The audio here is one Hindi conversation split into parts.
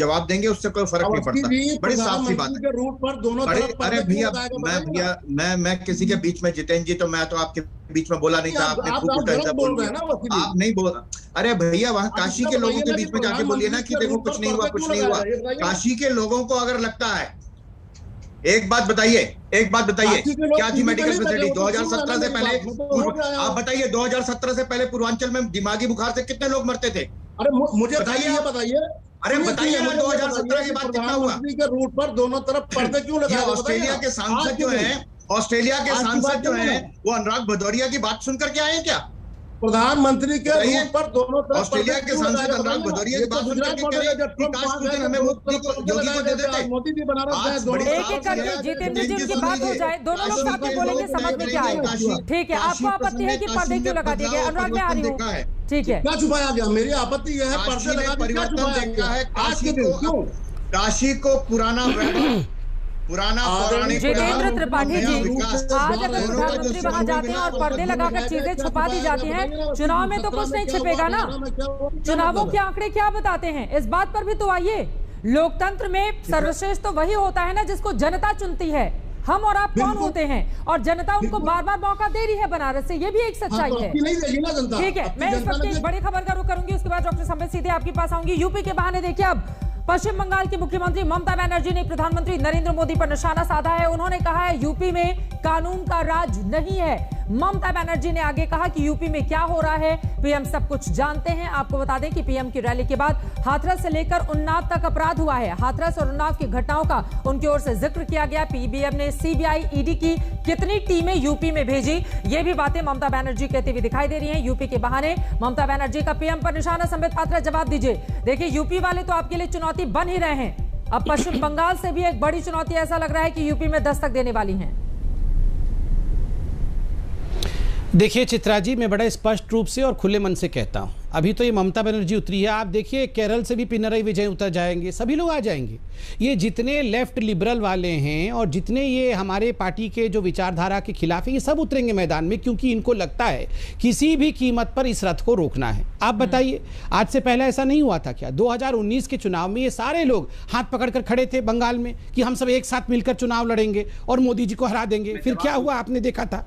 जवाब देंगे, उससे कोई फर्क नहीं पड़ता। बड़ी साफ सी बात है। रूट पर दोनों तरफ अरे भैया मैं किसी के बीच में, जितेंद्र जी, तो मैं तो आपके बीच में बोला नहीं था, आपने खूब उल्टा ऐसा बोल दिया। आप नहीं बोल, अरे भैया वहां काशी के लोगों के बीच में जाके बोलिए ना कि देखो कुछ नहीं हुआ, कुछ नहीं हुआ। काशी के लोगों को अगर लगता है, एक बात बताइए, क्या थी मेडिकल फैसिलिटी 2017 से पहले? आप बताइए 2017 से पहले पूर्वांचल में दिमागी बुखार से कितने लोग मरते थे? अरे मुझे बताइए। अरे बताइए ना 2017 के बाद कितना हुआ? के रूट पर दोनों तरफ पर्दे क्यों लगाए? ऑस्ट्रेलिया के सांसद जो हैं, वो अनुराग भदौरिया की बात सुनकर के आए हैं क्या? प्रधानमंत्री के रूट पर दोनों तरफ ऑस्ट्रेलिया के सांसद अनुराग भदौरिया की बात सुनकर के कह रहे कि काश कुछ दिन हमें मुक्ति को योगी को दे देते। मोदी जी बनारस गए, एक-एक करके जितेंद्र जी उनकी बात हो जाए, दोनों लोग साथ में बोलेंगे, समझ में क्या आएगा। ठीक है, आपको आपत्ति है कि पर्दे क्यों लगा दिए गए? अनुराग मैं आ रही हूँ, ठीक है, क्या छुपाया गया? मेरी आपत्ति यह है, पर्दे लगा परिवर्तन देखा है काशी को पुराना जितेंद्र त्रिपाठी जी, आज अगर प्रधानमंत्री वहां जाते हैं और पर्दे लगाकर चीजें छुपा दी जाती हैं, चुनाव में तो कुछ नहीं छिपेगा ना। चुनावों के आंकड़े क्या बताते हैं, इस बात पर भी तो आइए। लोकतंत्र में सर्वश्रेष्ठ तो वही होता है ना जिसको जनता चुनती है। हम और आप कौन होते हैं, और जनता उनको बार बार मौका दे रही है बनारस से, ये भी एक सच्चाई है। ठीक है, मैं इस वक्त एक बड़ी खबर का रुख करूंगी, उसके बाद डॉक्टर संबित सीधे आपके पास आऊंगी। यूपी के बहाने देखिए, अब पश्चिम बंगाल की मुख्यमंत्री ममता बनर्जी ने प्रधानमंत्री नरेंद्र मोदी पर निशाना साधा है। उन्होंने कहा है यूपी में कानून का राज नहीं है। ममता बनर्जी ने आगे कहा कि यूपी में क्या हो रहा है पीएम सब कुछ जानते हैं। आपको बता दें कि पीएम की रैली के बाद हाथरस से लेकर उन्नाव तक अपराध हुआ है। हाथरस और उन्नाव की घटनाओं का उनकी ओर से जिक्र किया गया। पीएम ने सीबीआई, ईडी की कितनी टीमें यूपी में भेजी, ये भी बातें ममता बनर्जी कहती हुई दिखाई दे रही हैं। यूपी के बहाने ममता बनर्जी का पीएम पर निशाना, संबित पात्रा जवाब दीजिए। देखिए, यूपी वाले तो आपके लिए चुनौती बन ही रहे हैं, अब पश्चिम बंगाल से भी एक बड़ी चुनौती ऐसा लग रहा है कि यूपी में दस्तक देने वाली है। देखिए चित्रा जी, मैं बड़ा स्पष्ट रूप से और खुले मन से कहता हूं, अभी तो ये ममता बनर्जी उतरी है, आप देखिए केरल से भी पिनराई विजयन उतर जाएंगे, सभी लोग आ जाएंगे। ये जितने लेफ्ट लिबरल वाले हैं और जितने ये हमारे पार्टी के जो विचारधारा के खिलाफ है, ये सब उतरेंगे मैदान में, क्योंकि इनको लगता है किसी भी कीमत पर इस रथ को रोकना है। आप बताइए, आज से पहले ऐसा नहीं हुआ था क्या? 2019 के चुनाव में ये सारे लोग हाथ पकड़कर खड़े थे बंगाल में कि हम सब एक साथ मिलकर चुनाव लड़ेंगे और मोदी जी को हरा देंगे। फिर क्या हुआ आपने देखा था।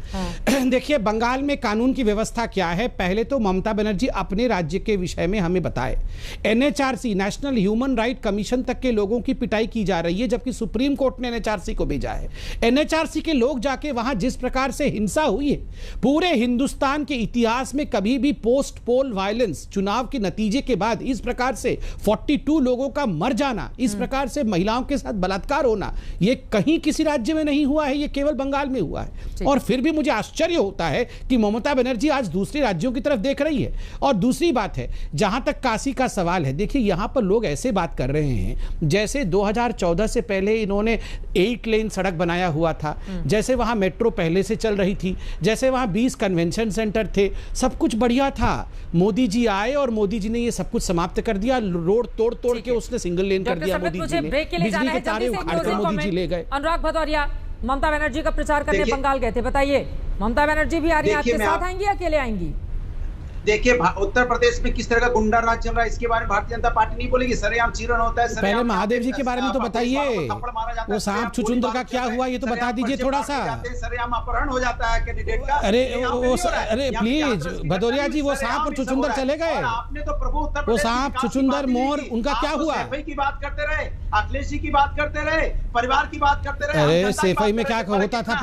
देखिए बंगाल में कानून की व्यवस्था क्या है, पहले तो ममता बनर्जी अपने राज्य के विषय में हमें बताए। NHRC, national human right commission तक के लोगों की पिटाई की जा रही है, जबकि सुप्रीम कोर्ट ने एनएचआरसी को भेजा है। एनएचआरसी के लोग जाके वहां जिस प्रकार से हिंसा हुई है, पूरे हिंदुस्तान के इतिहास में कभी भी पोस्ट पोल वायलेंस, चुनाव के नतीजे के बाद इस प्रकार से 42 लोगों का मर जाना, इस प्रकार से महिलाओं के साथ बलात्कार होना, यह कहीं किसी राज्य में नहीं हुआ है, यह केवल बंगाल में हुआ है। और फिर भी मुझे आश्चर्य होता है कि ममता बनर्जी आज दूसरे राज्यों की तरफ देख रही है। और दूसरी बात है, जहां तक काशी का सवाल है, देखिए यहां पर लोग ऐसे बात कर रहे हैं जैसे 2014 से पहले इन्होंने 8 लेन सड़क बनाया हुआ था, जैसे वहां मेट्रो पहले से चल रही थी, जैसे वहां 20 कन्वेंशन सेंटर थे, सब कुछ बढ़िया था। मोदी जी आए और मोदी जी ने ये सब कुछ समाप्त कर दिया, रोड तोड़ तोड़ के उसने सिंगल लेन कर दिया मोदी जी ने, बिजली के तारे उखाड़ कर मोदी जी ले गए। अनुराग भदौरिया ममता बनर्जी का प्रचार करने बंगाल गए थे, बताइए ममता बनर्जी भी आ रही है, आपके साथ आएंगी, अकेले आएंगी? देखिए उत्तर प्रदेश में किस तरह का गुंडा राज चल रहा है, इसके बारे में भारतीय जनता पार्टी नहीं बोलेगी। सरेआम चीरन होता है। पहले महादेव जी के बारे में तो बताइए, वो सांप छुचुंदर का क्या हुआ ये तो बता दीजिए थोड़ा सा। सरेआम अपहरण हो जाता है कैंडिडेट का। अरे प्लीज भदौरिया जी, वो सांप और छुचुंदर चले गए। आपने तो प्रभु उत्तर प्रदेश, वो सांप छुचुंदर मोर, उनका क्या हुआ? सैफई की बात करते रहे, अखिलेश जी की बात करते रहे, परिवार की बात करते रहे। अरे सैफई में क्या होता था